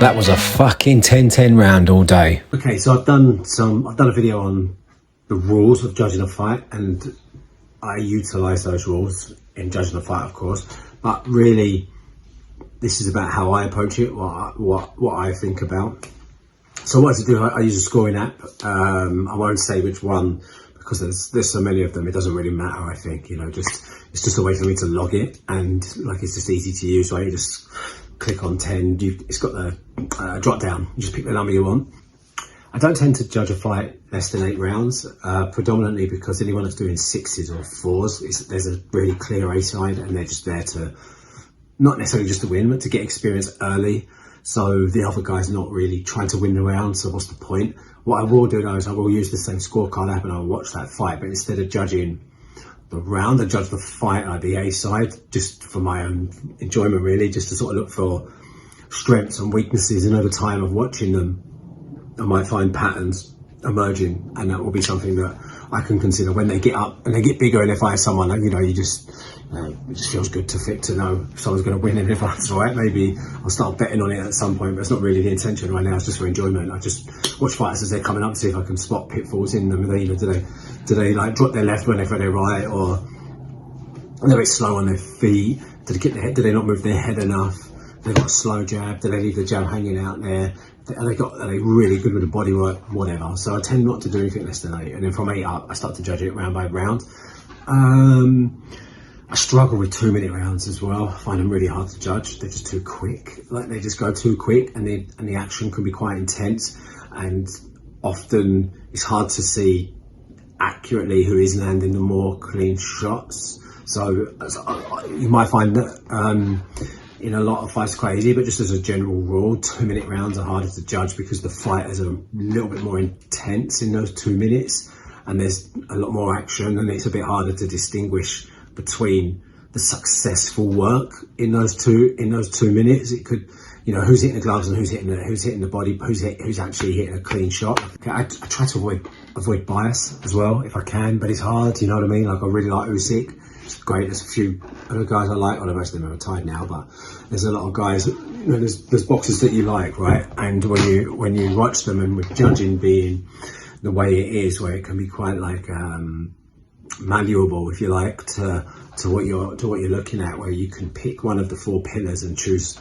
That was a fucking 10-10 round all day. Okay, so I've done a video on the rules of judging a fight, and I utilise those rules in judging a fight, of course. But really, this is about how I approach it, what I think about. So what I do, I use a scoring app. I won't say which one because there's so many of them. It doesn't really matter. I think it's just a way for me to log it, and like it's just easy to use. Right, you just click on 10. It's got the drop down. You just pick the number you want. I don't tend to judge a fight less than 8 rounds, predominantly because anyone that's doing 6s or 4s, there's a really clear A side, and they're just there to not necessarily just to win, but to get experience early. So the other guy's not really trying to win the round, so what's the point? What I will do though is I will use the same scorecard app and I'll watch that fight, but instead of judging the round, I judge the fight like the A side, just for my own enjoyment really, just to sort of look for strengths and weaknesses, and over time of watching them, I might find patterns emerging, and that will be something that I can consider when they get up and they get bigger. And if I have someone, it just feels good to know if someone's going to win, and if that's right, maybe I'll start betting on it at some point. But it's not really the intention right now. It's just for enjoyment. I just watch fighters as they're coming up, see if I can spot pitfalls in them. Do they like drop their left when they throw their right, or are they a bit slow on their feet? Do they get their head? Do they not move their head enough? Do they got a slow jab? Do they leave the jab hanging out there? Are they really good with the body work? Whatever. So I tend not to do anything less than 8, and then from 8 up, I start to judge it round by round. I struggle with 2-minute rounds as well. I find them really hard to judge. They're just too quick. Like they just go too quick, and the action can be quite intense, and often it's hard to see accurately who is landing the more clean shots. So you might find that in a lot of fights crazy, but just as a general rule, 2-minute rounds are harder to judge because the fighters are a little bit more intense in those 2 minutes, and there's a lot more action, and it's a bit harder to distinguish between the successful work in those two minutes. It could, who's hitting the gloves and who's hitting the body, who's actually hitting a clean shot. Okay, I try to avoid bias as well if I can, but it's hard. You know what I mean? Like I really like Usyk. It's great. There's a few other guys I like. Well, most of them are retired now, but there's a lot of guys. There's boxers that you like, right? And when you watch them, and with judging being the way it is, where it can be quite like malleable, if you like, to what you're looking at, where you can pick one of the 4 pillars and choose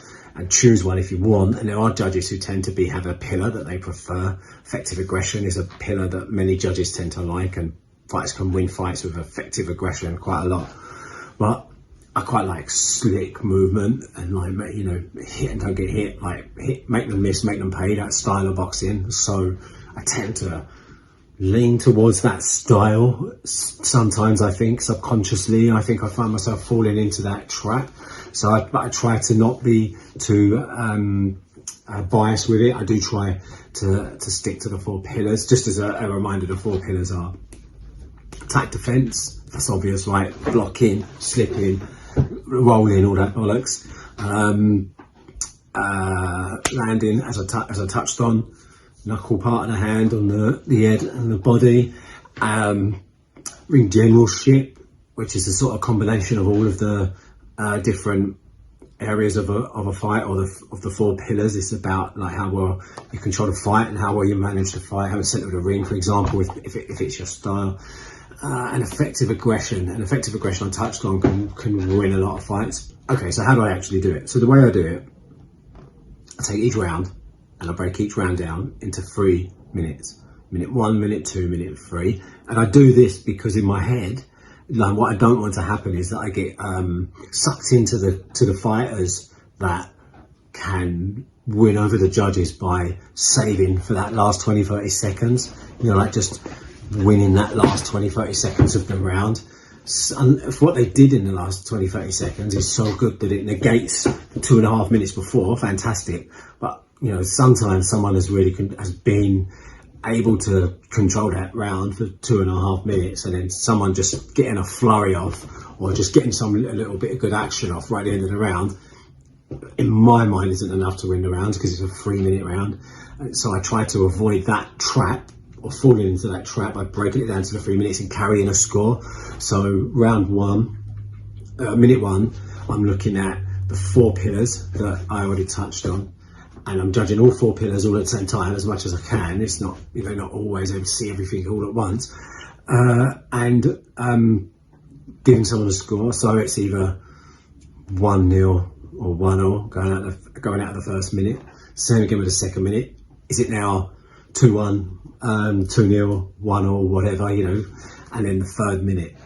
one if you want. And there are judges who tend to have a pillar that they prefer. Effective aggression is a pillar that many judges tend to like, and fighters can win fights with effective aggression quite a lot. But I quite like slick movement and hit and don't get hit, make them miss, make them pay, that style of boxing. So I tend to lean towards that style. Sometimes I think subconsciously, I find myself falling into that trap. So I try to not be too biased with it. I do try to stick to the 4 pillars. Just as a reminder, the 4 pillars are attack, defense, that's obvious, right? Blocking, slipping, rolling, all that bollocks. Landing, as I touched on, knuckle part of the hand on the head and the body. Ring generalship, which is a sort of combination of all of the different areas of a fight, or of the 4 pillars. It's about like how well you control the fight and how well you manage the fight, how it's centered the ring, for example, if it's your style. And effective aggression. And effective aggression I touched on can win a lot of fights. Okay, so how do I actually do it? So the way I do it, I take each round and I break each round down into 3 minutes. Minute 1, minute 2, minute 3. And I do this because in my head, like what I don't want to happen is that I get sucked into the fighters that can win over the judges by saving for that last 20-30 seconds. Like just winning that last 20-30 seconds of the round. And if what they did in the last 20-30 seconds is so good that it negates 2.5 minutes before, fantastic. But sometimes someone has been able to control that round for 2.5 minutes, and then someone just getting a flurry off, or just getting a little bit of good action off right at the end of the round, in my mind isn't enough to win the round, because it's a 3-minute round. So I try to avoid that trap, or falling into that trap, by breaking it down to the 3 minutes and carrying a score. So minute one, I'm looking at the 4 pillars that I already touched on, and I'm judging all 4 pillars all at the same time as much as I can. It's not, not always able to see everything all at once. And giving someone a score, so it's either 1-0 or 1-0 going out of the first minute. Same again with the second minute. Is it now 2-1, 2-0, 1-0, whatever, and then the third minute.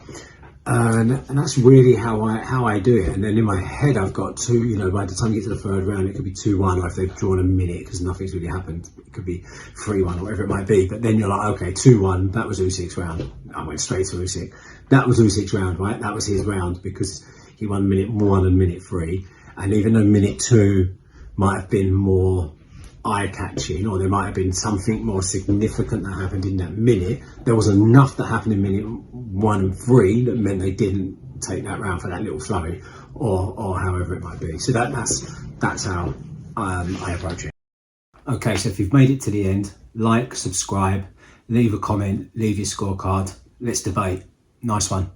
And that's really how I do it. And then in my head, I've got by the time you get to the third round, it could be 2-1, or if they've drawn a minute because nothing's really happened, it could be 3-1 or whatever it might be. But then you're like, okay, 2-1, that was Usyk's round. I went straight to Usyk. That was Usyk's round, right? That was his round because he won minute 1 and minute 3. And even though minute 2 might have been more eye-catching, or there might have been something more significant that happened in that minute, there was enough that happened in minute 1 and 3 that meant they didn't take that round for that little flurry, or however it might be. So that's how I approach it. Okay, so if you've made it to the end, like, subscribe, leave a comment, leave your scorecard. Let's debate. Nice one.